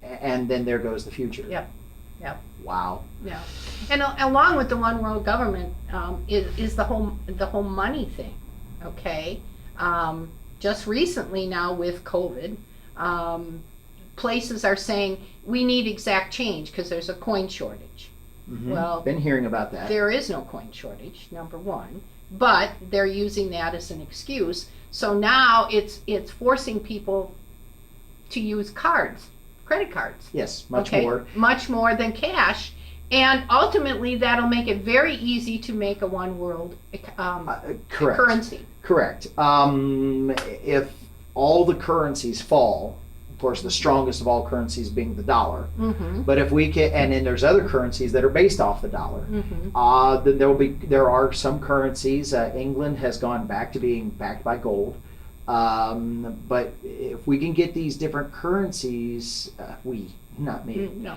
and then there goes the future. Yep. Wow. Yeah, and along with the one world government is the whole money thing. Okay, just recently now with COVID, places are saying we need exact change because there's a coin shortage. Mm-hmm. Well, been hearing about that. There is no coin shortage, number one, but they're using that as an excuse. So now it's forcing people to use cards, credit cards. Yes, much more than cash, and ultimately that'll make it very easy to make a one world currency. Correct. If all the currencies fall, of course, the strongest of all currencies being the dollar. Mm-hmm. But if we can, and then there's other currencies that are based off the dollar. Mm-hmm. Then there are some currencies. England has gone back to being backed by gold. But if we can get these different currencies, not me. No.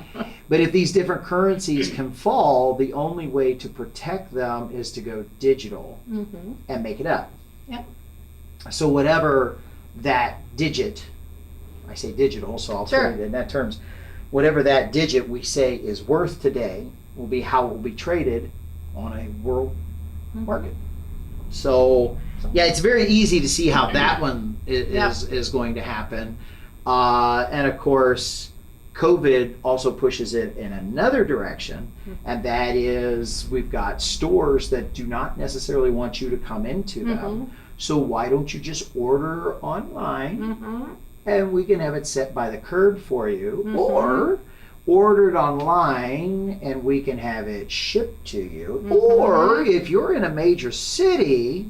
But if these different currencies can fall, the only way to protect them is to go digital Mm-hmm. and make it up. Yep. So whatever that digit, I say digital, so I'll Sure. put it in that terms, whatever that digit we say is worth today will be how it will be traded on a world Mm-hmm. market. So yeah, it's very easy to see how that one is going to happen. And of course, COVID also pushes it in another direction, and that is we've got stores that do not necessarily want you to come into them. Mm-hmm. So why don't you just order online Mm-hmm. and we can have it set by the curb for you, Mm-hmm. or order it online and we can have it shipped to you. Mm-hmm. Or if you're in a major city,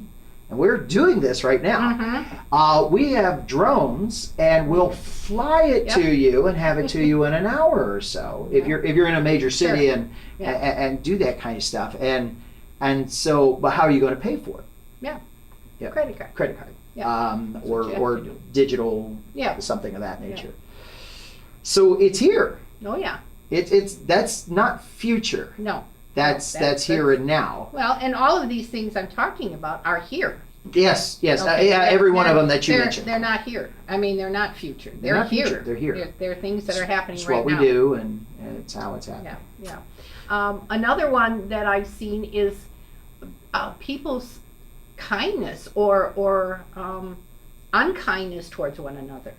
and we're doing this right now, Mm-hmm. we have drones and we'll fly it to you and have it to you in an hour or so. If you're in a major city Sure. and do that kind of stuff. And so, but how are you going to pay for it? Yeah. Credit card. Credit card. Yeah. That's what you have Or to do. digital, Yeah. something of that nature. So it's here. Oh yeah. That's not future. No. That's here and now. Well, and all of these things I'm talking about are here. Yes. Okay. Every one of them that you mentioned. They're not here. I mean, they're not future. They're not here. future. They're here. They're things that are happening It's right what now. we do, and it's how it's happening. Yeah. Another one that I've seen is people's kindness or unkindness towards one another.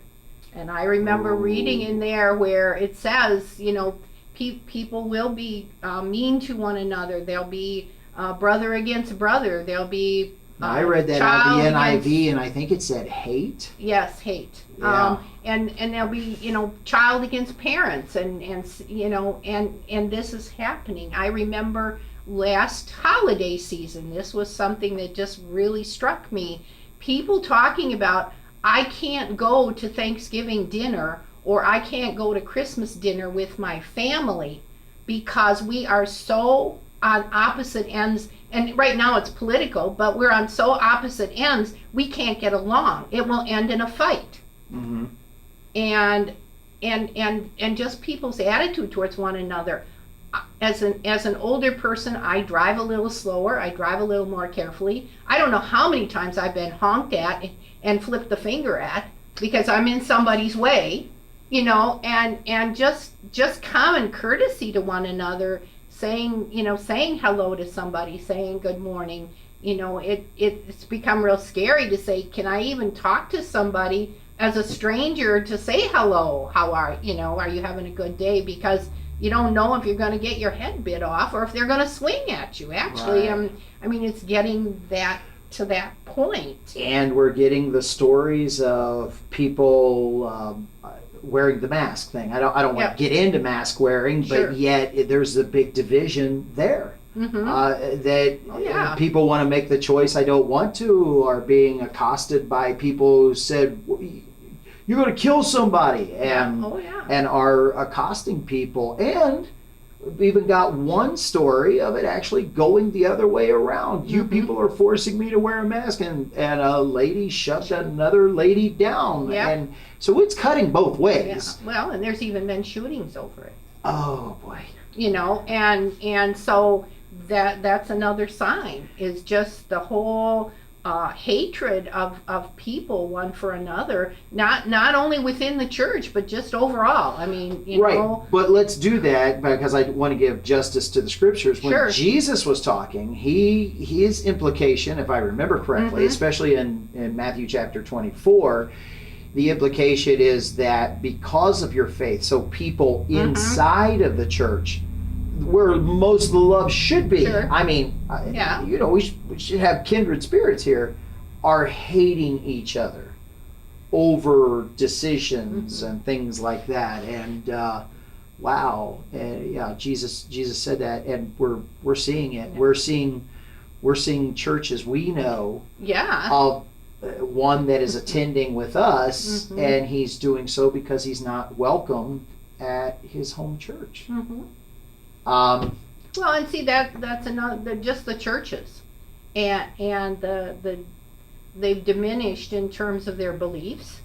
And I remember reading in there where it says, people will be mean to one another. There'll be brother against brother. There'll be I read that out of the child NIV, and I think it said hate. Yes, hate. Yeah. And there'll be, child against parents and this is happening. I remember last holiday season, this was something that just really struck me. People talking about, I can't go to Thanksgiving dinner or I can't go to Christmas dinner with my family because we are so on opposite ends. And right now it's political, but we're on so opposite ends, we can't get along. It will end in a fight. Mm-hmm. And just people's attitude towards one another. As an older person, I drive a little slower. I drive a little more carefully. I don't know how many times I've been honked at and flipped the finger at because I'm in somebody's way, and just common courtesy to one another, saying hello to somebody, saying good morning. It's become real scary to say, can I even talk to somebody as a stranger to say hello? How are you having a good day? Because you don't know if you're going to get your head bit off or if they're going to swing at you. Actually, Right. It's getting to that point. And we're getting the stories of people wearing the mask thing. I don't want to get into mask wearing, Sure. but yet there's a big division there. Mm-hmm. That people want to make the choice, I don't want to, or being accosted by people who said, you're going to kill somebody, and are accosting people. And we've even got one story of it actually going the other way around. You people are forcing me to wear a mask, and a lady shoved another lady down. Yeah. And so it's cutting both ways. Yeah. Well, and there's even been shootings over it. Oh boy. And so that's another sign, is just the whole hatred of people one for another, not only within the church, but just overall. I mean, you right. know. But let's do that because I want to give justice to the scriptures. When Sure. Jesus was talking, his implication, if I remember correctly, Mm-hmm. especially in Matthew chapter 24, the implication is that because of your faith, so people Mm-hmm. inside of the church, where most of the love should be. Sure. I mean, Yeah. you know, we should have kindred spirits here, are hating each other over decisions Mm-hmm. and things like that. And wow, yeah, Jesus said that, and we're seeing it. Yeah. We're seeing churches we know Yeah. of one that is attending with us, Mm-hmm. and he's doing so because he's not welcomed at his home church. Mm-hmm. Um, Well, and see that's another, just the churches, and they've diminished in terms of their beliefs.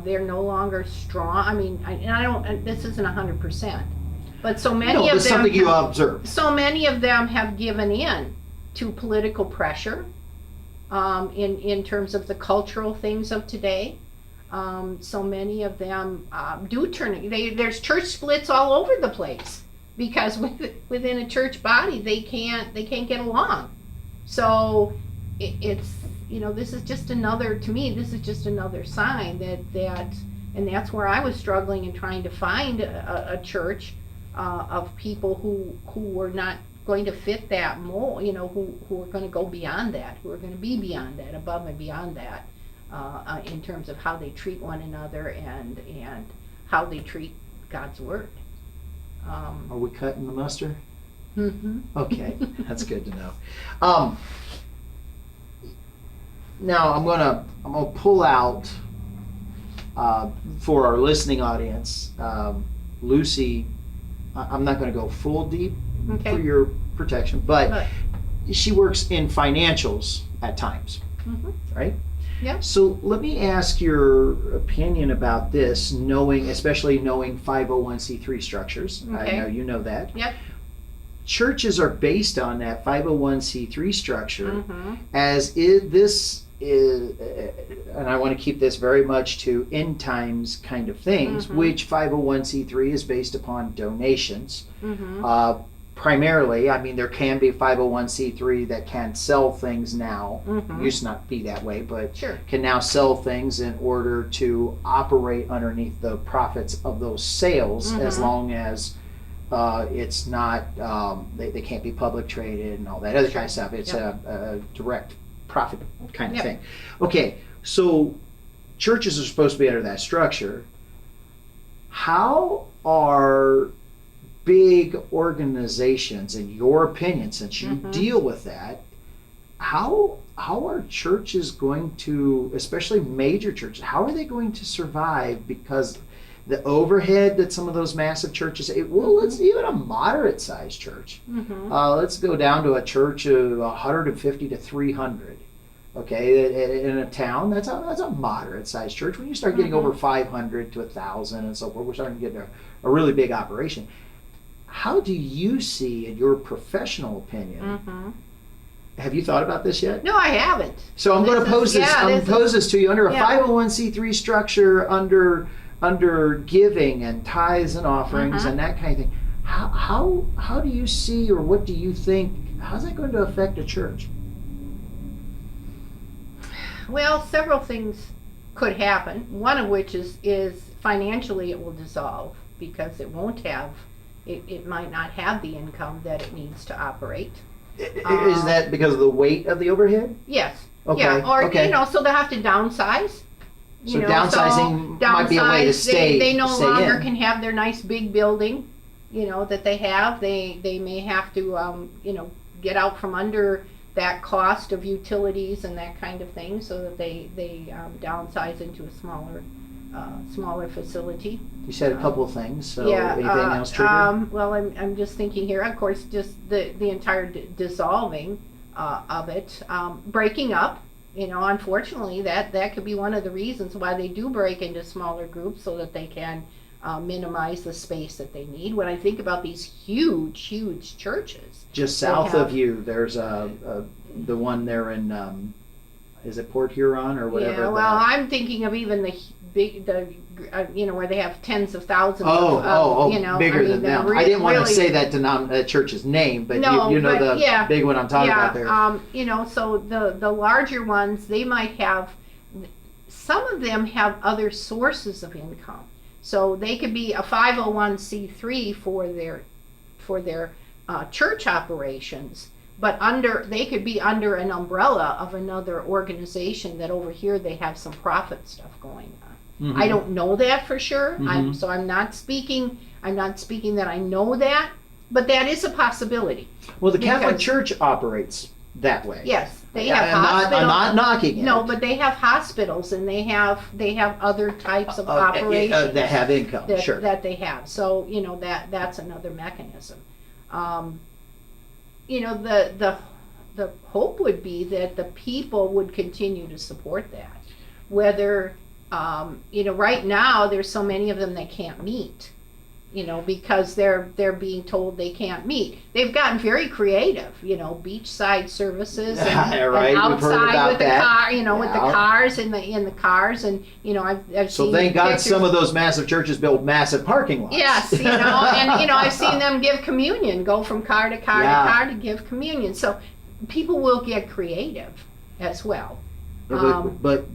They're no longer strong. I mean, I don't. This isn't 100%, but so many no, of it's them. something you observe. So many of them have given in to political pressure, in terms of the cultural things of today. So many of them do turn. There's church splits all over the place because within a church body they can't get along. So it's, you know, this is just another, to me, this is just another sign that and that's where I was struggling in trying to find a church of people who were not going to fit that mold, you know, who are going to go beyond that, who are going to be beyond that, above and beyond that, in terms of how they treat one another and how they treat God's word. Are we cutting the mustard? Mm-hmm. Okay, that's good to know. Now I'm gonna pull out for our listening audience. Lucy, I'm not gonna go full deep Okay. for your protection, but she works in financials at times, Mm-hmm. right? Yeah. So let me ask your opinion about this, especially knowing 501c3 structures. Okay. I know you know that. Yep. Churches are based on that 501c3 structure, Mm-hmm. this is, and I want to keep this very much to end times kind of things, Mhm. which 501c3 is based upon donations. Mm-hmm. Primarily, I mean, there can be 501c3 that can sell things now. Mm-hmm. Used to not be that way, but Sure. can now sell things in order to operate underneath the profits of those sales, as Mhm. long as it's not, they can't be public traded and all that other kind of stuff. It's a direct profit kind of Yep. thing. Okay, so churches are supposed to be under that structure. How are big organizations, in your opinion, since you Mhm. deal with that, how are churches going to, especially major churches, how are they going to survive? Because the overhead that some of those massive churches, let's even a moderate sized church. Mm-hmm. Let's go down to a church of 150 to 300. Okay, in a town, that's a moderate sized church. When you start getting Mhm. over 500 to 1,000 and so forth, we're starting to get a really big operation. How do you see, in your professional opinion, Mm-hmm. have you thought about this yet? No, I haven't. So I'm going to pose this. I'm going to pose this to you under a Yeah. 501c3 structure, under giving and tithes and offerings Mhm. and that kind of thing. How do you see, or what do you think? How's that going to affect a church? Well, several things could happen. One of which is financially it will dissolve because it won't have, it might not have the income that it needs to operate. Is that because of the weight of the overhead? Yes. Okay. Yeah. Or okay. you know, so they'll have to downsize. So downsizing might be a way to stay. They no stay longer in. can have their nice big building, you know, that they have. They may have to, you know, get out from under that cost of utilities and that kind of thing, so that they downsize into a smaller facility. You said a couple of things. So Yeah. anything else triggered? Well, I'm just thinking here. Of course, just the entire dissolving of it, breaking up. You know, unfortunately, that could be one of the reasons why they do break into smaller groups, so that they can minimize the space that they need. When I think about these huge churches, Just south of you, there's the one there in is it Port Huron or whatever? Yeah, well, I'm thinking of even the big, where they have tens of thousands bigger than them. I didn't want to say that church's name, but no, you know the big one I'm talking about there. So the larger ones, they might have, some of them have other sources of income. So they could be a 501c3 for their church operations, but they could be under an umbrella of another organization that over here they have some profit stuff going on. Mm-hmm. I don't know that for sure. Mm-hmm. I'm not speaking that I know that, but that is a possibility. Well, the Catholic Church operates that way. Yes, they have hospitals. I'm not knocking it. No, but they have hospitals and they have other types of operations that have income. That they have. So that's another mechanism. The hope would be that the people would continue to support that. Whether right now there's so many of them that can't meet. Because they're being told they can't meet. They've gotten very creative, beachside services and, right. and outside with the car, yeah. with the cars in the cars, and I've so seen thank God pictures. Some of those massive churches build massive parking lots. Yes, and I've seen them give communion, go from car to car to car to give communion. So people will get creative as well. But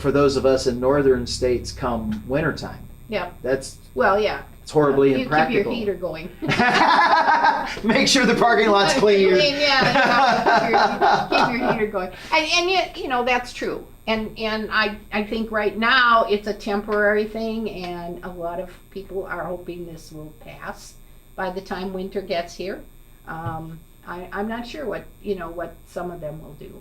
for those of us in northern states, come wintertime. Yeah. It's You horribly impractical. keep your heater going. Make sure the parking lot's clean. Keep your heater going. And yet, that's true. And I think right now it's a temporary thing, and a lot of people are hoping this will pass by the time winter gets here. I'm not sure what some of them will do.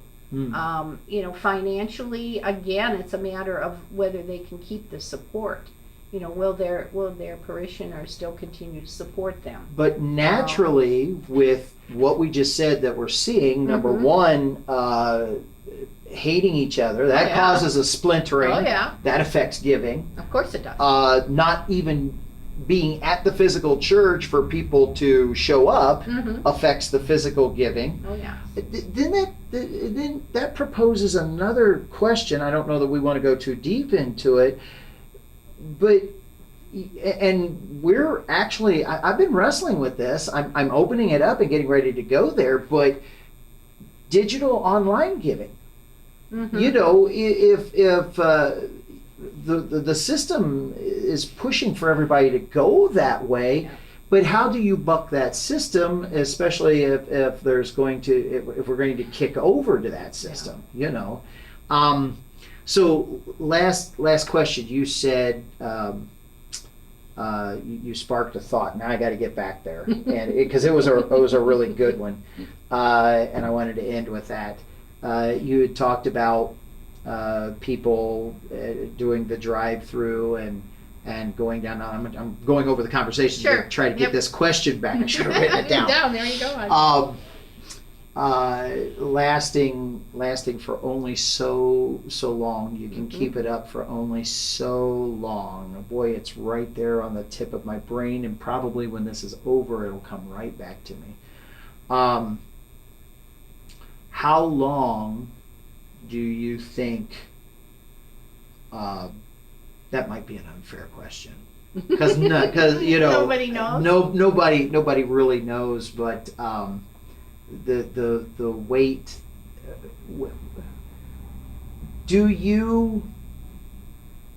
Financially, again, it's a matter of whether they can keep the support. Will their parishioners still continue to support them? But naturally, with what we just said that we're seeing, number one, hating each other, that causes a splintering. Oh, yeah. That affects giving. Of course it does. Not even being at the physical church for people to show up affects the physical giving. Oh, yeah. Then that proposes another question. I don't know that we want to go too deep into it. And we're actually, I've been wrestling with this. I'm opening it up and getting ready to go there, but digital online giving. If the system is pushing for everybody to go that way, but how do you buck that system, especially if there's going to, if we're going to kick over to that system, So last question, you said you sparked a thought. Now I got to get back there, and because it was a really good one, and I wanted to end with that. You had talked about people doing the drive-through and going down. I'm going over the conversation to try to get this question back. I should have written it down. There you go. Lasting for only so long. You can keep it up for only so long. Boy, it's right there on the tip of my brain, and probably when this is over, it'll come right back to me. How long do you think? That might be an unfair question, because nobody knows. Nobody really knows, but. The weight. Do you?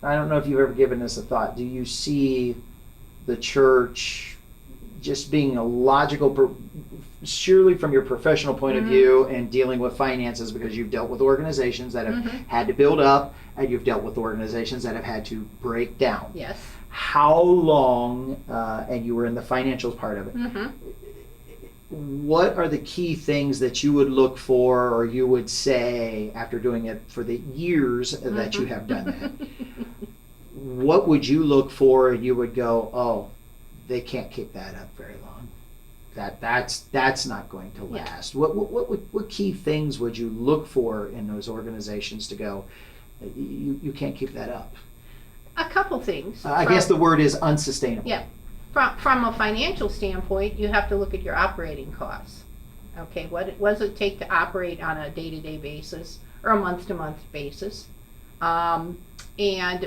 I don't know if you've ever given this a thought. Do you see the church just being a logical, surely from your professional point of view and dealing with finances, because you've dealt with organizations that have had to build up, and you've dealt with organizations that have had to break down. Yes. How long? And you were in the financials part of it. What are the key things that you would look for, or you would say after doing it for the years that you have done that? What would you look for and you would go, oh, they can't keep that up very long. That's not going to last. Yeah. What key things would you look for in those organizations to go, you can't keep that up? A couple things. I guess the word is unsustainable. Yeah. From a financial standpoint, you have to look at your operating costs. Okay, what does it take to operate on a day-to-day basis or a month-to-month basis? And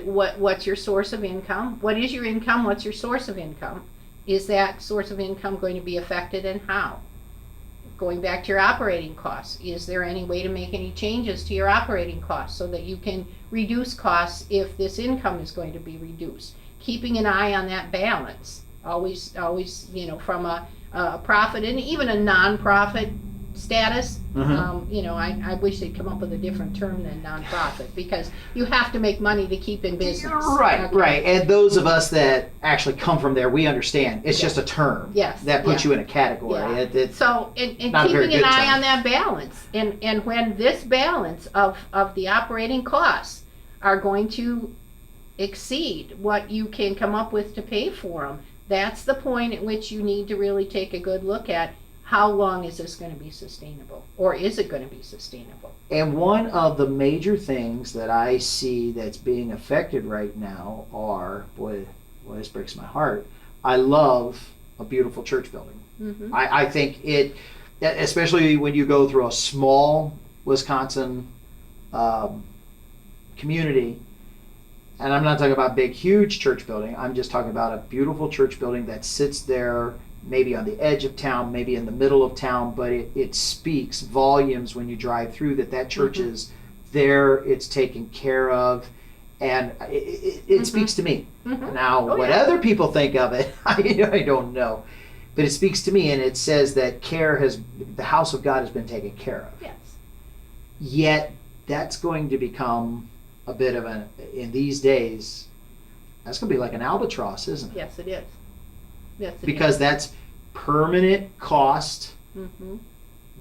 what's your source of income? What is your income? What's your source of income? Is that source of income going to be affected, and how? Going back to your operating costs, is there any way to make any changes to your operating costs so that you can reduce costs if this income is going to be reduced? Keeping an eye on that balance. Always, from a profit and even a non-profit status. I wish they'd come up with a different term than non-profit, because you have to make money to keep in business. Right. And those of us that actually come from there, we understand it's just a term. Yes. That puts you in a category. Yeah. So, and keeping an eye on that balance, and when this balance of the operating costs are going to exceed what you can come up with to pay for them, that's the point at which you need to really take a good look at how long is this going to be sustainable, or is it going to be sustainable? And one of the major things that I see that's being affected right now are, boy, this breaks my heart. I love a beautiful church building. Mm-hmm. I think it, especially when you go through a small Wisconsin community, and I'm not talking about big, huge church building. I'm just talking about a beautiful church building that sits there, maybe on the edge of town, maybe in the middle of town, but it speaks volumes when you drive through that church mm-hmm. is there, it's taken care of, and it mm-hmm. speaks to me. Mm-hmm. Now, what other people think of it, I don't know. But it speaks to me, and it says that the house of God has been taken care of. Yes. Yet, that's going to become a bit of in these days, that's going to be like an albatross, isn't it? Yes, it is. Yes, it because is. That's permanent cost, mm-hmm.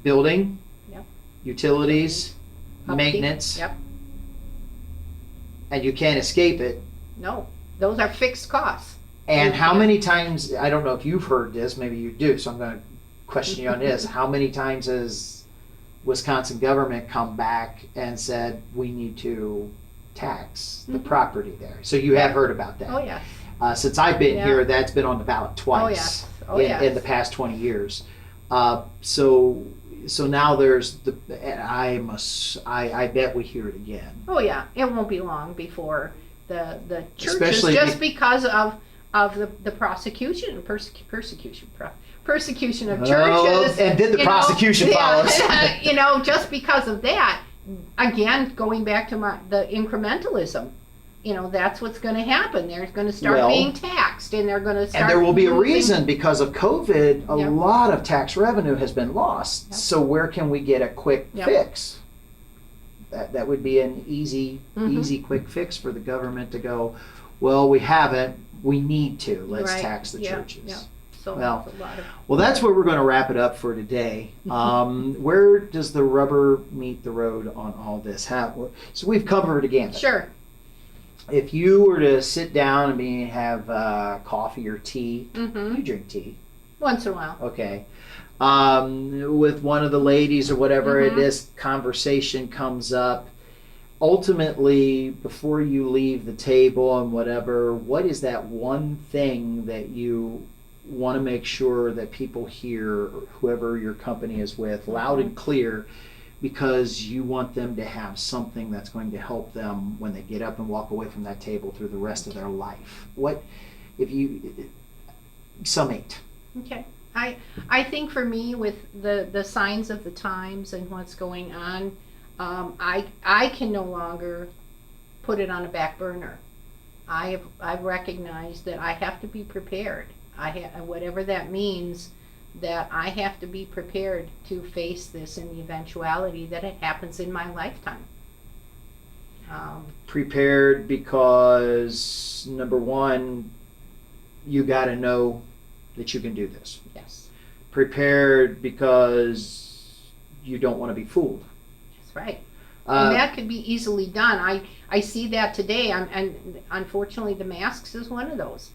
building, yep. utilities, maintenance, yep. and you can't escape it. No, those are fixed costs. And how many times, I don't know if you've heard this, maybe you do, so I'm going to question you on this. How many times has Wisconsin government come back and said, we need to tax the mm-hmm. property there? So you have heard about that. Oh, yes. Since I've been here, that's been on the ballot twice in the past 20 years. So now there's I bet we hear it again. Oh yeah, it won't be long before the churches, just because of the prosecution of churches. And did the prosecution follow? Just because of that, again, going back to the incrementalism. That's what's going to happen. They're going to start being taxed, and they're going to start. And there will be a reason, because of COVID, a lot of tax revenue has been lost. Yep. So where can we get a quick fix? That would be an easy, quick fix for the government to go, well, we haven't, we need to. Let's tax the churches. Yeah. So well, that's where we're going to wrap it up for today. Where does the rubber meet the road on all this? So we've covered again. Sure. If you were to sit down and have coffee or tea, mm-hmm. you drink tea. Once in a while. Okay. With one of the ladies or whatever, mm-hmm. this conversation comes up. Ultimately, before you leave the table and whatever, what is that one thing that you want to make sure that people hear, whoever your company is with, loud and clear, because you want them to have something that's going to help them when they get up and walk away from that table through the rest of their life? What, if you summate? Okay. I think for me, with the signs of the times and what's going on, I can no longer put it on a back burner. I've recognized that I have to be prepared. Whatever that means, that I have to be prepared to face this in the eventuality that it happens in my lifetime. Prepared because, number one, you got to know that you can do this. Yes. Prepared because you don't want to be fooled. That's right. And that could be easily done. I see that today, and unfortunately the masks is one of those.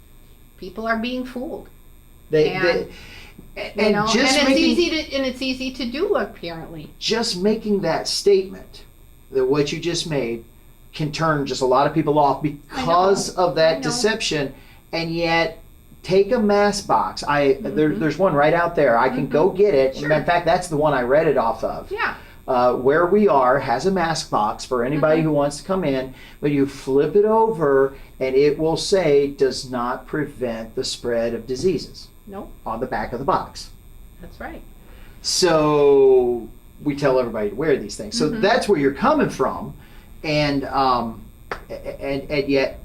People are being fooled. It's easy to do, apparently. Just making that statement, that what you just made, can turn just a lot of people off because of that deception, and yet take a mask box. There's one right out there. I can go get it. Sure. In fact, that's the one I read it off of. Yeah. Where we are has a mask box for anybody who wants to come in, but you flip it over and it will say does not prevent the spread of diseases. Nope. On the back of the box. That's right. So we tell everybody to wear these things. So that's where you're coming from, and yet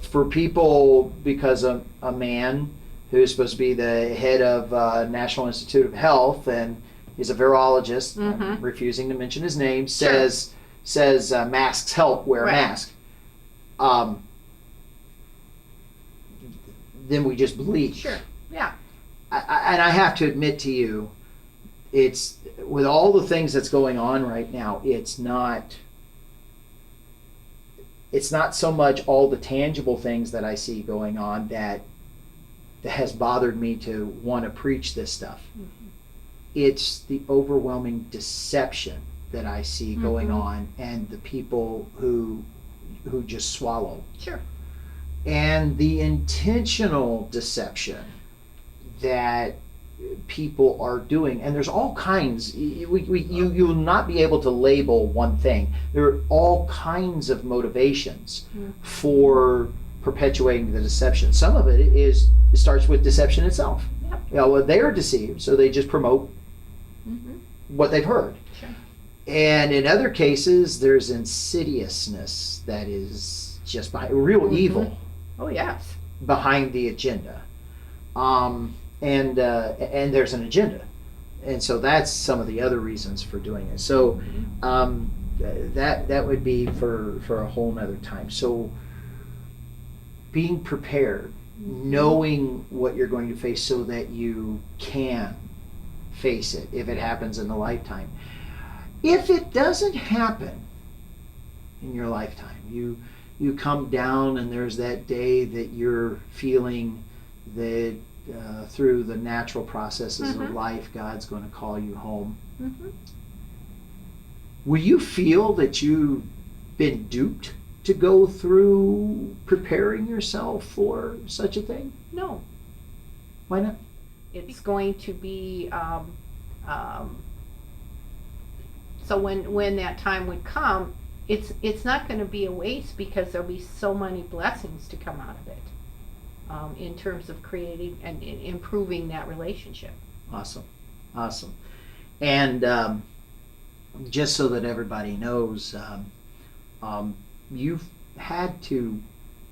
for people, because a man who's supposed to be the head of National Institute of Health, and he's a virologist, I'm refusing to mention his name, says masks help, wear a mask. Then we just believe. Sure. Yeah. And I have to admit to you, it's with all the things that's going on right now, it's not so much all the tangible things that I see going on that has bothered me to want to preach this stuff. It's the overwhelming deception that I see going on, and the people who just swallow. Sure. And the intentional deception that people are doing, and there's all kinds. You'll not be able to label one thing. There are all kinds of motivations for perpetuating the deception. Some of it starts with deception itself. Yep. Well, they're deceived, so they just promote what they've heard. Sure. And in other cases, there's insidiousness that is just behind real evil. Oh yes. Behind the agenda. And there's an agenda, and so that's some of the other reasons for doing it. So that would be for a whole nother time. So being prepared, knowing what you're going to face, so that you can face it if it happens in the lifetime. If it doesn't happen in your lifetime, you come down and there's that day that you're feeling that through the natural processes of life, God's going to call you home. Will you feel that you've been duped to go through preparing yourself for such a thing? No. Why not? It's going to be so when that time would come, it's not going to be a waste, because there'll be so many blessings to come out of it. In terms of creating and improving that relationship. Awesome. And just so that everybody knows, you've had to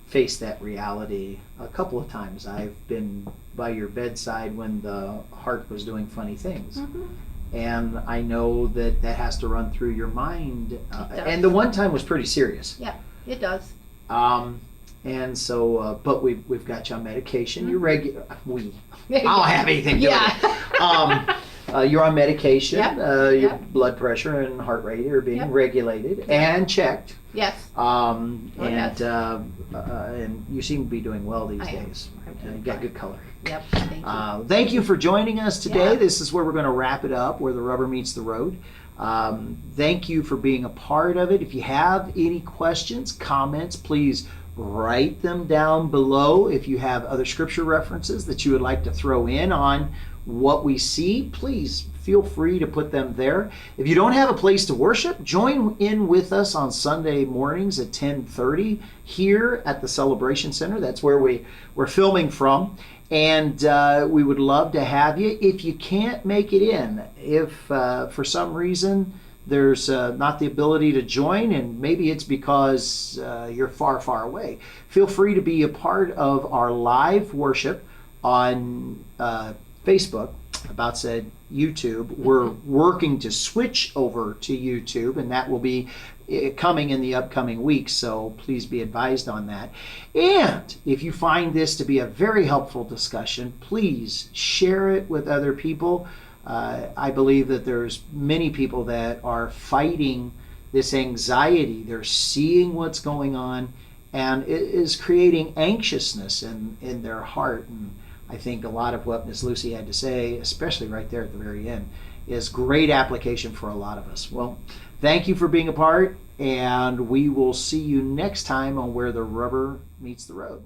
face that reality a couple of times. I've been by your bedside when the heart was doing funny things. And I know that has to run through your mind. And the one time was pretty serious. Yeah, it does. And so, but we've got you on medication. You're regular. I don't have anything to do with it. You're on medication. Your blood pressure and heart rate are being regulated and checked. Yes. And you seem to be doing well these days. You got good color. Yep. Thank you. Thank you for joining us today. This is where we're going to wrap it up, where the rubber meets the road. Thank you for being a part of it. If you have any questions, comments, please write them down below. If you have other scripture references that you would like to throw in on what we see, please feel free to put them there. If you don't have a place to worship, join in with us on Sunday mornings at 10:30 here at the Celebration Center. That's where we're filming from. And we would love to have you. If you can't make it in, if for some reason there's not the ability to join, and maybe it's because you're far away, feel free to be a part of our live worship on Facebook, about said YouTube. We're working to switch over to YouTube, and that will be coming in the upcoming weeks, so please be advised on that. And if you find this to be a very helpful discussion, please share it with other people. I believe that there's many people that are fighting this anxiety. They're seeing what's going on, and it is creating anxiousness in their heart. And I think a lot of what Miss Lucy had to say, especially right there at the very end, is great application for a lot of us. Well, thank you for being a part, and we will see you next time on Where the Rubber Meets the Road.